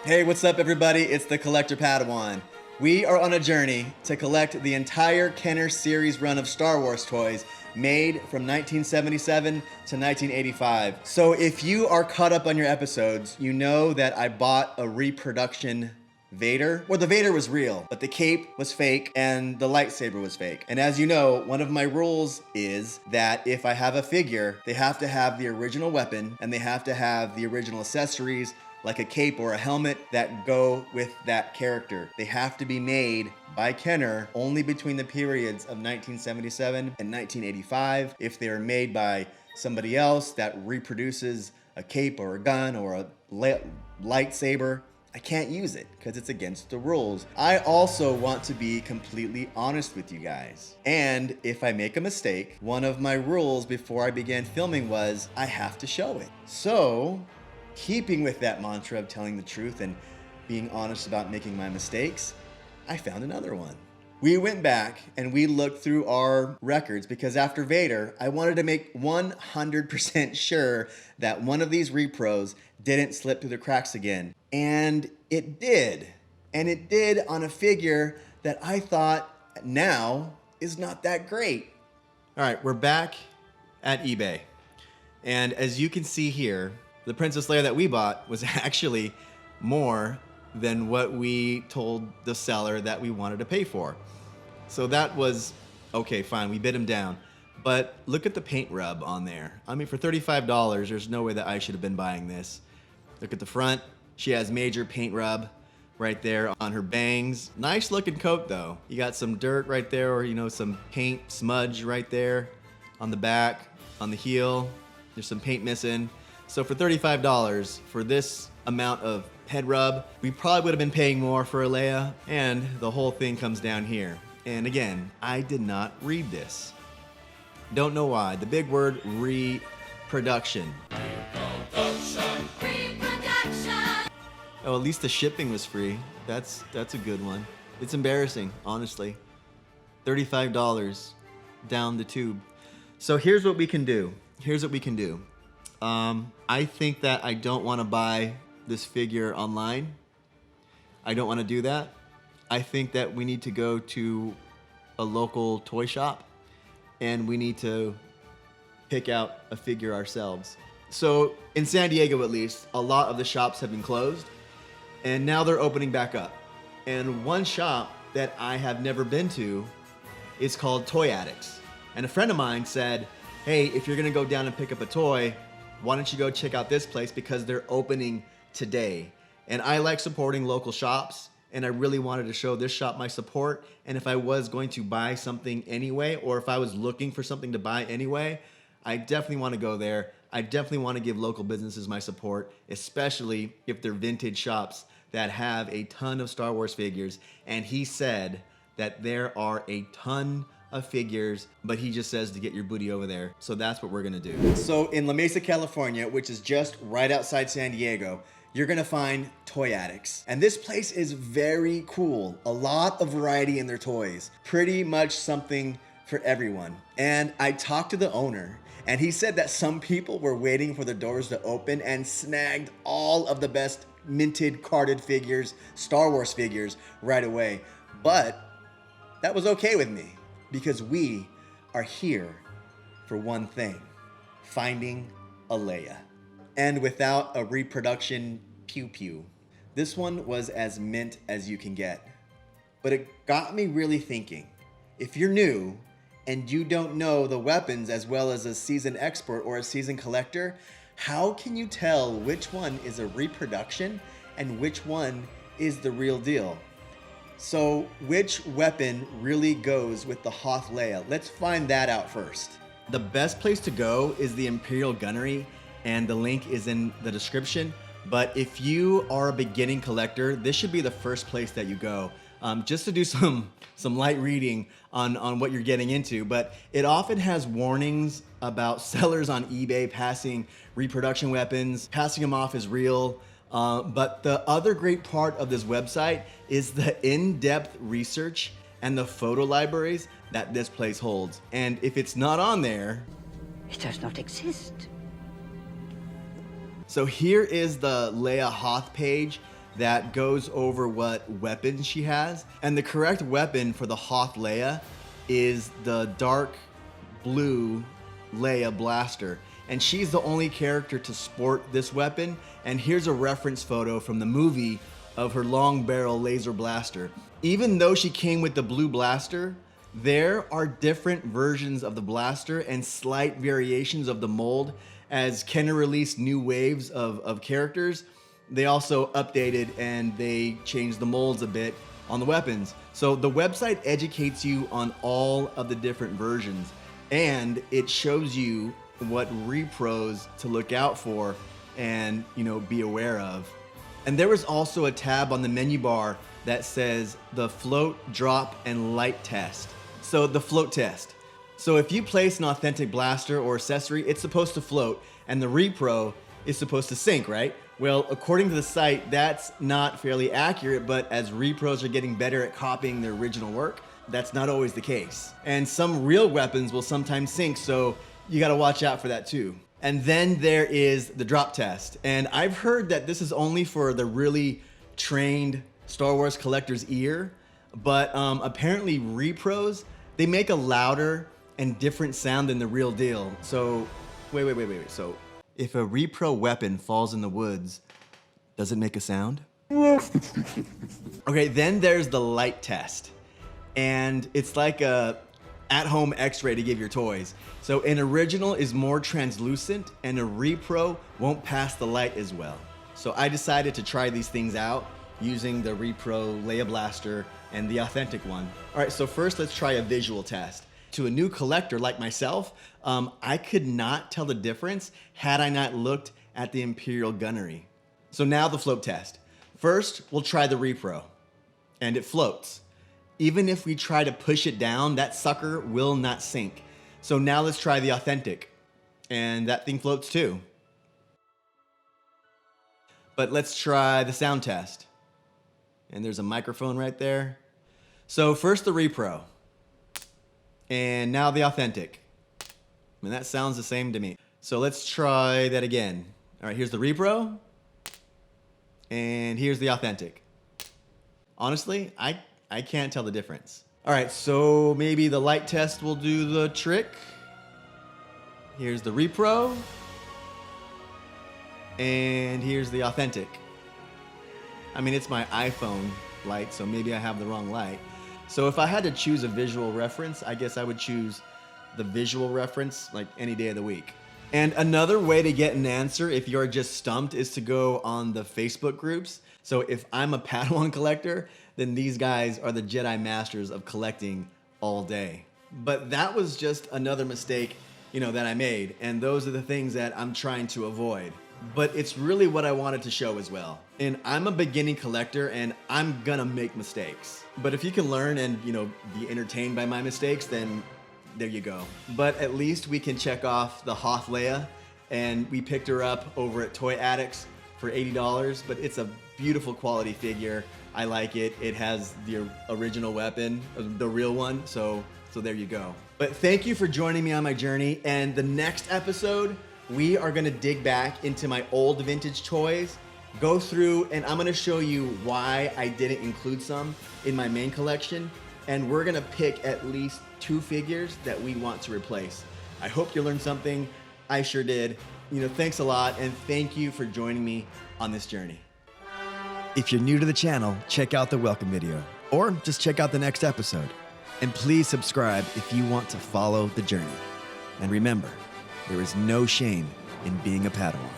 Hey, what's up everybody? It's the Collector Padawan. We are on a journey to collect the entire Kenner series run of Star Wars toys made from 1977 to 1985. So if you are caught up on your episodes, you know that I bought a reproduction Vader. Well, the Vader was real, but the cape was fake and the lightsaber was fake. And as you know, one of my rules is that if I have a figure, they have to have the original weapon and they have to have the original accessories like a cape or a helmet that go with that character. They have to be made by Kenner only between the periods of 1977 and 1985. If they are made by somebody else that reproduces a cape or a gun or a lightsaber, I can't use it because it's against the rules. I also want to be completely honest with you guys. And if I make a mistake, one of my rules before I began filming was I have to show it. So, keeping with that mantra of telling the truth and being honest about making my mistakes, I found another one. We went back and we looked through our records because after Vader, I wanted to make 100% sure that one of these repros didn't slip through the cracks again. And it did. And it did on a figure that I thought now is not that great. All right, we're back at eBay. And as you can see here, the Princess Leia that we bought was actually more than what we told the seller that we wanted to pay for. So that was, okay, fine, we bid him down. But look at the paint rub on there. I mean, for $35, there's no way that I should have been buying this. Look at the front. She has major paint rub right there on her bangs. Nice looking coat though. You got some dirt right there, or some paint smudge right there on the back, on the heel. There's some paint missing. So for $35 for this amount of head rub, we probably would have been paying more for a Leia, and the whole thing comes down here. And again, I did not read this. Don't know why. The big word, reproduction. Reproduction. Oh, at least the shipping was free. That's a good one. It's embarrassing, honestly. $35 down the tube. So here's what we can do. I think that I don't want to buy this figure online. I don't want to do that. I think that we need to go to a local toy shop and we need to pick out a figure ourselves. So in San Diego, at least, a lot of the shops have been closed and now they're opening back up. And one shop that I have never been to is called Toy Addicts. And a friend of mine said, hey, if you're gonna go down and pick up a toy, why don't you go check out this place because they're opening today. And I like supporting local shops, and I really wanted to show this shop my support. And if I was going to buy something anyway, or if I was looking for something to buy anyway, I definitely want to go there. I definitely want to give local businesses my support, especially if they're vintage shops that have a ton of Star Wars figures. And he said that there are a ton of figures, but he just says to get your booty over there. So that's what we're gonna do. So in La Mesa, California, which is just right outside San Diego, you're gonna find Toy Addicts. And this place is very cool. A lot of variety in their toys. Pretty much something for everyone. And I talked to the owner and he said that some people were waiting for the doors to open and snagged all of the best minted carded figures, Star Wars figures right away. But that was okay with me, because we are here for one thing, finding a Leia. And without a reproduction pew-pew. This one was as mint as you can get. But it got me really thinking, if you're new and you don't know the weapons as well as a seasoned expert or a seasoned collector, how can you tell which one is a reproduction and which one is the real deal? So which weapon really goes with the Hoth Leia? Let's find that out first. The best place to go is the Imperial Gunnery, and the link is in the description. But if you are a beginning collector, this should be the first place that you go, just to do some light reading on what you're getting into. But it often has warnings about sellers on eBay passing reproduction weapons, passing them off as real. But the other great part of this website is the in-depth research and the photo libraries that this place holds. And if it's not on there, it does not exist. So here is the Leia Hoth page. that goes over what weapons she has. And the correct weapon for the Hoth Leia is the dark blue Leia blaster. And she's the only character to sport this weapon. And here's a reference photo from the movie of her long barrel laser blaster. Even though she came with the blue blaster, there are different versions of the blaster and slight variations of the mold. As Kenner released new waves of characters, they also updated and they changed the molds a bit on the weapons. So the website educates you on all of the different versions, and it shows you what repros to look out for and, you know, be aware of. And there was also a tab on the menu bar that says the float, drop, and light test. So the float test. So if you place an authentic blaster or accessory, it's supposed to float, and the repro is supposed to sink, right? Well, according to the site, that's not fairly accurate, but as repros are getting better at copying their original work, that's not always the case. And some real weapons will sometimes sink, so you gotta watch out for that too. And then there is the drop test. And I've heard that this is only for the really trained Star Wars collector's ear, but apparently repros, they make a louder and different sound than the real deal. So, wait. So, if a repro weapon falls in the woods, does it make a sound? Okay, then there's the light test. And it's like a at-home x-ray to give your toys. So an original is more translucent and a repro won't pass the light as well. So I decided to try these things out using the repro Leia blaster and the authentic one. All right, so first let's try a visual test. To a new collector like myself, I could not tell the difference had I not looked at the Imperial Gunnery. So now the float test. First, we'll try the repro, and it floats. Even if we try to push it down, that sucker will not sink. So now let's try the authentic, and that thing floats too. But let's try the sound test. And there's a microphone right there. So first the repro. And now the authentic. I mean, that sounds the same to me. So let's try that again. All right, here's the repro. And here's the authentic. Honestly, I can't tell the difference. All right, so maybe the light test will do the trick. Here's the repro. And here's the authentic. I mean, it's my iPhone light, so maybe I have the wrong light. So if I had to choose a visual reference, I guess I would choose the visual reference like any day of the week. And another way to get an answer if you're just stumped is to go on the Facebook groups. So if I'm a Padawan collector, then these guys are the Jedi masters of collecting all day. But that was just another mistake, you know, that I made. And those are the things that I'm trying to avoid. But it's really what I wanted to show as well. And I'm a beginning collector and I'm gonna make mistakes. But if you can learn and, you know, be entertained by my mistakes, then there you go. But at least we can check off the Hoth Leia, and we picked her up over at Toy Addicts for $80, but it's a beautiful quality figure. I like it. It has the original weapon, the real one, so there you go. But thank you for joining me on my journey, and the next episode, we are gonna dig back into my old vintage toys, go through, and I'm gonna show you why I didn't include some in my main collection, and we're gonna pick at least 2 figures that we want to replace. I hope you learned something. I sure did. You know, thanks a lot, and thank you for joining me on this journey. If you're new to the channel, check out the welcome video, or just check out the next episode. And please subscribe if you want to follow the journey. And remember, there is no shame in being a Padawan.